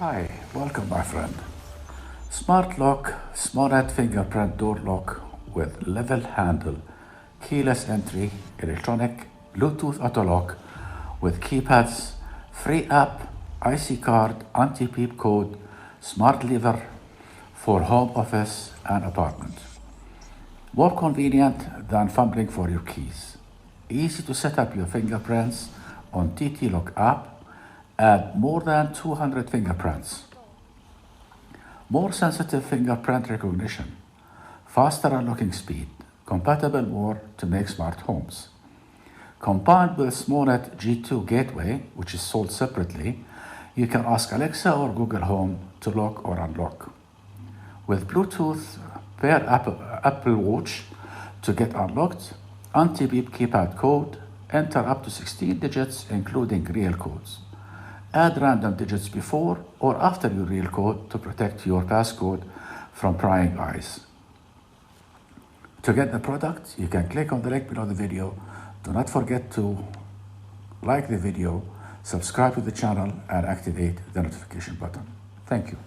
Hi, welcome my friend. Smart lock, SMONET fingerprint door lock with level handle, keyless entry, electronic, Bluetooth auto lock with keypads, free app, IC card, anti-peep code, smart lever for home office and apartment. More convenient than fumbling for your keys. Easy to set up your fingerprints on TT Lock app. Add more than 200 fingerprints. More sensitive fingerprint recognition. Faster unlocking speed. Compatible more to make smart homes. Combined with SMONET G2 gateway, which is sold separately, you can ask Alexa or Google Home to lock or unlock. With Bluetooth, pair Apple Watch to get unlocked, anti-peep keypad code, enter up to 16 digits including real codes. Add random digits before or after your real code to protect your passcode from prying eyes. To get the product, you can click on the link below the video. Do not forget to like the video, subscribe to the channel, and activate the notification button. Thank you.